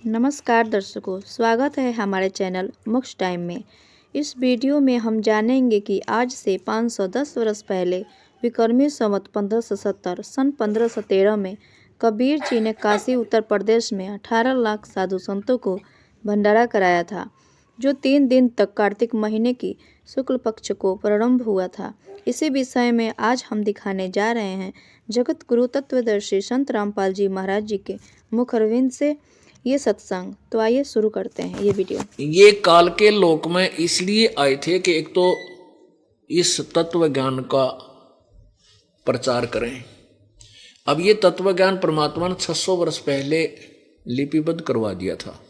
नमस्कार दर्शकों, स्वागत है हमारे चैनल मोक्ष टाइम में। इस वीडियो में हम जानेंगे कि आज से 510 वर्ष पहले विक्रमी संवत 1570 सन 1513 में कबीर जी ने काशी उत्तर प्रदेश में 18 लाख साधु संतों को भंडारा कराया था, जो 3 दिन तक कार्तिक महीने की शुक्ल पक्ष को प्रारंभ हुआ था। इसी विषय में आज हम दिखाने जा रहे हैं जगत गुरु तत्वदर्शी संत रामपाल जी महाराज जी के मुख अरविंद से ये सत्संग। तो आइए शुरू करते हैं ये वीडियो। ये काल के लोक में इसलिए आए थे कि एक तो इस तत्व ज्ञान का प्रचार करें। अब ये तत्व ज्ञान परमात्मा ने 600 वर्ष पहले लिपिबद्ध करवा दिया था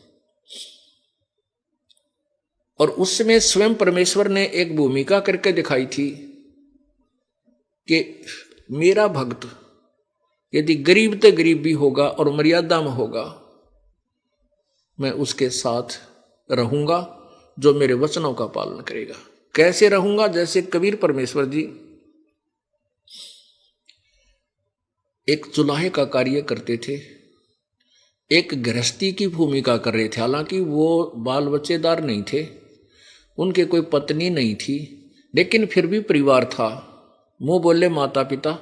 और उसमें स्वयं परमेश्वर ने एक भूमिका करके दिखाई थी कि मेरा भक्त यदि गरीब तो गरीब भी होगा और मर्यादा में होगा, मैं उसके साथ रहूंगा जो मेरे वचनों का पालन करेगा। कैसे रहूंगा? जैसे कबीर परमेश्वर जी एक चुलाहे का कार्य करते थे, एक गृहस्थी की भूमिका कर रहे थे। हालांकि वो बाल बच्चेदार नहीं थे, उनके कोई पत्नी नहीं थी, लेकिन फिर भी परिवार था। मुंह बोले माता पिता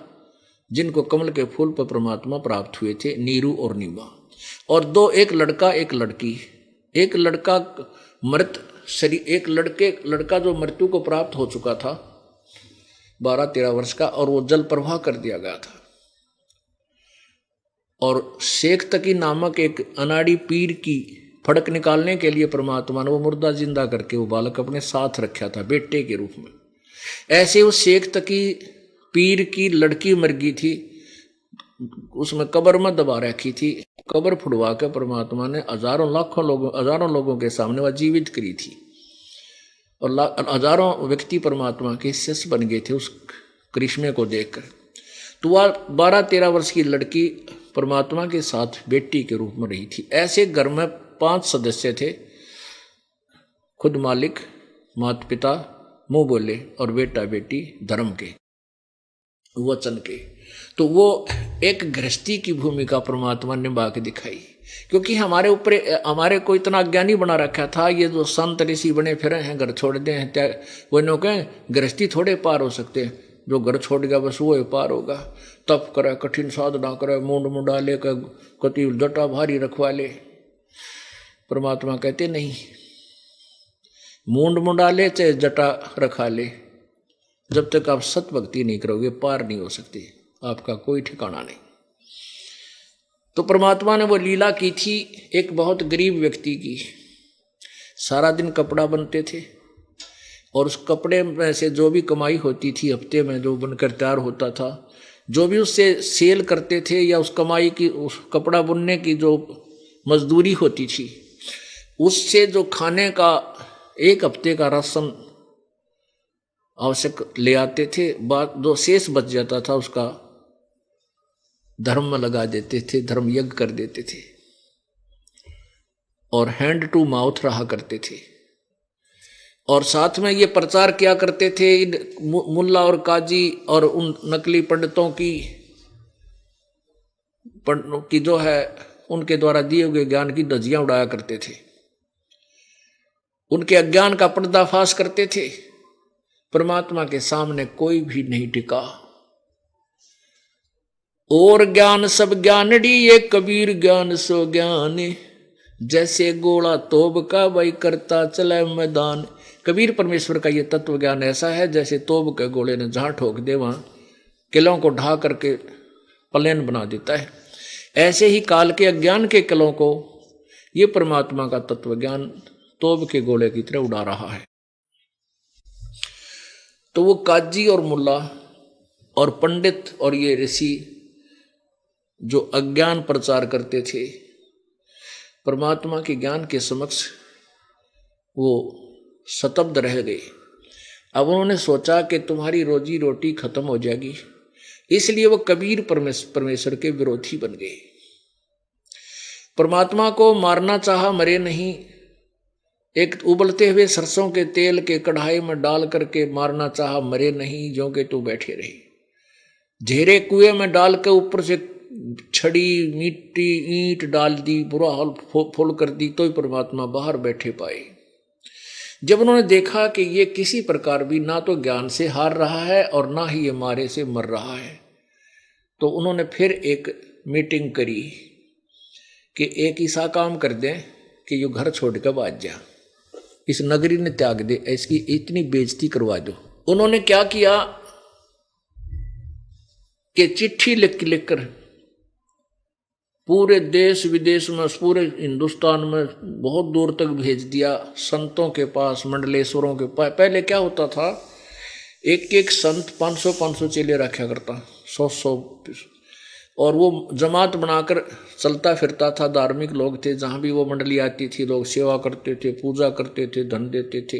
जिनको कमल के फूल पर परमात्मा प्राप्त हुए थे, नीरू और नीमा, और दो, एक लड़का एक लड़की। एक लड़का मृत शरीर, एक लड़का जो मृत्यु को प्राप्त हो चुका था 12-13 वर्ष का, और वो जल प्रवाह कर दिया गया था। और शेख तकी नामक एक अनाड़ी पीर की फड़क निकालने के लिए परमात्मा ने वो मुर्दा जिंदा करके वो बालक अपने साथ रखा था बेटे के रूप में। ऐसे उस शेख तकी पीर की लड़की मर गई थी, उसमें कब्र में दबा रखी थी। कब्र फुड़वा के परमात्मा ने हजारों लोगों के सामने वह जीवित करी थी और हजारों व्यक्ति परमात्मा के शिष्य बन गए थे उस करिश्मे को देखकर। तो वह 12-13 वर्ष की लड़की परमात्मा के साथ बेटी के रूप में रही थी। ऐसे घर में 5 सदस्य थे, खुद मालिक, माता पिता, मुंह बोले और बेटा बेटी धर्म के, वचन के। तो वो एक गृहस्थी की भूमिका परमात्मा ने निभा के दिखाई, क्योंकि हमारे को इतना अज्ञानी बना रखा था। ये जो संत ऋषि बने फिरे हैं, घर छोड़ दे हैं, वो नो कहें गृहस्थी थोड़े पार हो सकते हैं। जो घर छोड़ गया बस वो पार होगा। तप करे, कठिन साधना करे, मुंड मुंडाले का कति जटा भारी रखवा ले। परमात्मा कहते नहीं, मुंड मुंडाले चाहे जटा रखा ले, जब तक आप सत भक्ति नहीं करोगे पार नहीं हो सकती, आपका कोई ठिकाना नहीं। तो परमात्मा ने वो लीला की थी एक बहुत गरीब व्यक्ति की। सारा दिन कपड़ा बनते थे और उस कपड़े में से जो भी कमाई होती थी, हफ्ते में जो बनकर तैयार होता था, जो भी उससे सेल करते थे या उस कमाई की, उस कपड़ा बुनने की जो मजदूरी होती थी, उससे जो खाने का एक हफ्ते का राशन आवश्यक ले आते थे। बाद जो शेष बच जाता था उसका धर्म में लगा देते थे, धर्म यज्ञ कर देते थे और हैंड टू माउथ रहा करते थे। और साथ में ये प्रचार किया करते थे इन मुल्ला और काजी और उन नकली पंडितों की जो है उनके द्वारा दिए हुए ज्ञान की धज्जियां उड़ाया करते थे, उनके अज्ञान का पर्दाफाश करते थे। परमात्मा के सामने कोई भी नहीं टिका। और ज्ञान सब ज्ञानड़ी ये कबीर ज्ञान सो ज्ञान, जैसे गोला तोब का वही करता चले मैदान। कबीर परमेश्वर का ये तत्व ज्ञान ऐसा है जैसे तोब के गोले ने जहां ठोक दे वहां किलों को ढा करके प्लेन बना देता है। ऐसे ही काल के अज्ञान के किलों को ये परमात्मा का तत्व ज्ञान तोब के गोले की तरह उड़ा रहा है। तो वो काजी और मुल्ला और पंडित और ये ऋषि जो अज्ञान प्रचार करते थे, परमात्मा के ज्ञान के समक्ष वो स्तब्ध रह गए। अब उन्होंने सोचा कि तुम्हारी रोजी रोटी खत्म हो जाएगी, इसलिए वो कबीर परमेश्वर के विरोधी बन गए। परमात्मा को मारना चाहा, मरे नहीं। एक उबलते हुए सरसों के तेल के कढ़ाई में डाल करके मारना चाहा, मरे नहीं, जो कि तू बैठे रहे। झेरे कुएं में डाल के ऊपर से छड़ी मिट्टी ईंट डाल दी, बुरा हाल फुल कर दी, तो ही परमात्मा बाहर बैठे पाए। जब उन्होंने देखा कि ये किसी प्रकार भी ना तो ज्ञान से हार रहा है और ना ही ये मारे से मर रहा है, तो उन्होंने फिर एक मीटिंग करी कि एक ऐसा काम कर दें कि ये घर छोड़ कर भाग जा, इस नगरी ने त्याग दे, इसकी इतनी बेइज्जती करवा दो। उन्होंने क्या किया कि चिट्ठी लिख कर पूरे देश विदेश में, पूरे हिंदुस्तान में बहुत दूर तक भेज दिया, संतों के पास, मंडलेश्वरों के पास। पहले क्या होता था, एक एक संत 500 चेले रखा करता, 100 और वो जमात बनाकर चलता फिरता था। धार्मिक लोग थे, जहाँ भी वो मंडली आती थी लोग सेवा करते थे, पूजा करते थे, धन देते थे।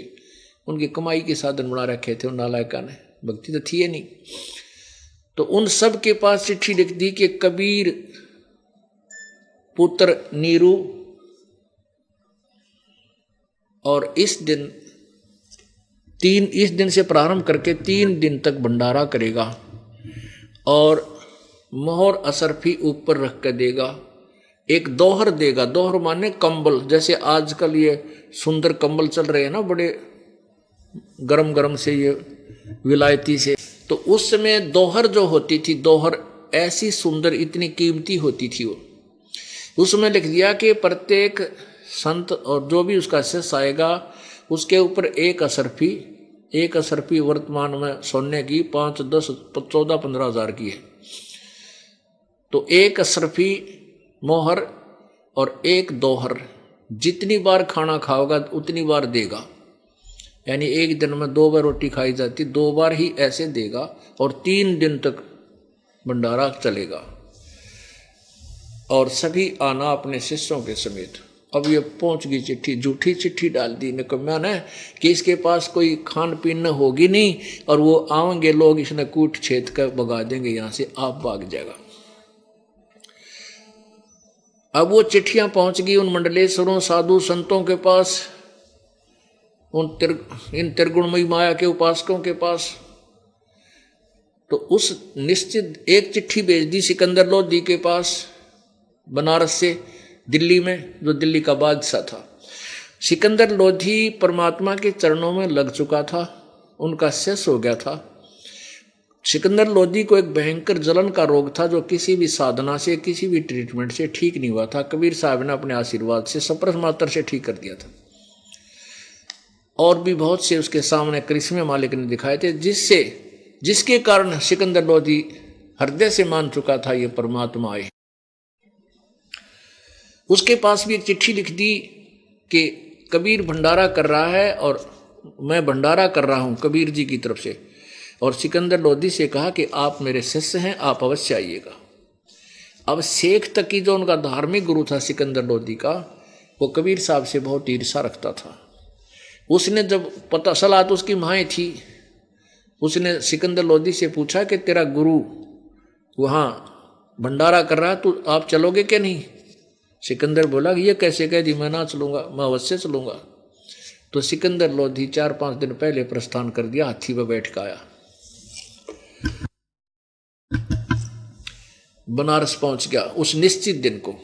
उनकी कमाई के साधन बना रखे थे उन नालायका ने, भक्ति तो थी नहीं। तो उन सब के पास चिट्ठी लिख दी कि कबीर पुत्र नीरू और इस दिन से प्रारंभ करके 3 दिन तक भंडारा करेगा और मोहर असरफी ऊपर रख कर देगा, एक दोहर देगा। दोहर माने कंबल, जैसे आजकल ये सुंदर कंबल चल रहे हैं ना, बड़े गरम गरम से, ये विलायती से। तो उस समय दोहर जो होती थी, दोहर ऐसी सुंदर, इतनी कीमती होती थी वो। उसमें लिख दिया कि प्रत्येक संत और जो भी उसका शिष्य आएगा उसके ऊपर एक असरफी वर्तमान में सोने की 5, 10, 14, 15 हजार की है। तो एक असरफी मोहर और एक दोहर, जितनी बार खाना खाओगा उतनी बार देगा। यानी एक दिन में 2 बार रोटी खाई जाती, 2 बार ही ऐसे देगा और 3 दिन तक भंडारा चलेगा। और सभी आना अपने शिष्यों के समेत। अब ये पहुंच गई चिट्ठी, झूठी चिट्ठी डाल दी निकम्या ने कि इसके पास कोई खान पीन होगी नहीं और वो आएंगे लोग, इसने कूट छेद कर भगा देंगे यहाँ से, आप भाग जाएगा। अब वो चिट्ठियां पहुंच गई उन मंडलेश्वरों, साधु संतों के पास, इन त्रिगुणमयी माया के उपासकों के पास। तो उस निश्चित एक चिट्ठी भेज दी सिकंदर लोधी के पास, बनारस से दिल्ली में, जो दिल्ली का बादशाह था। सिकंदर लोधी परमात्मा के चरणों में लग चुका था, उनका शिष्य हो गया था। सिकंदर लोधी को एक भयंकर जलन का रोग था जो किसी भी साधना से, किसी भी ट्रीटमेंट से ठीक नहीं हुआ था। कबीर साहब ने अपने आशीर्वाद से सप्रस मात्र से ठीक कर दिया था। और भी बहुत से उसके सामने करिश्मे मालिक ने दिखाए थे, जिसके कारण सिकंदर लोधी हृदय से मान चुका था ये परमात्मा आए। उसके पास भी एक चिट्ठी लिख दी कि कबीर भंडारा कर रहा है और मैं भंडारा कर रहा हूं कबीर जी की तरफ से। और सिकंदर लोधी से कहा कि आप मेरे शिष्य हैं, आप अवश्य आइएगा। अब शेख तकी जो उनका धार्मिक गुरु था सिकंदर लोधी का, वो कबीर साहब से बहुत ईर्ष्या रखता था। उसने जब पता सलाह तो उसकी माएँ थी, उसने सिकंदर लोधी से पूछा कि तेरा गुरु वहाँ भंडारा कर रहा है, तो आप चलोगे क्या नहीं? सिकंदर बोला कि ये कैसे कह दी, मैं ना चलूंगा, मैं अवश्य चलूंगा। तो सिकंदर लोधी 4-5 दिन पहले प्रस्थान कर दिया, हाथी पर बैठ कर आया, बनारस पहुंच गया उस निश्चित दिन को।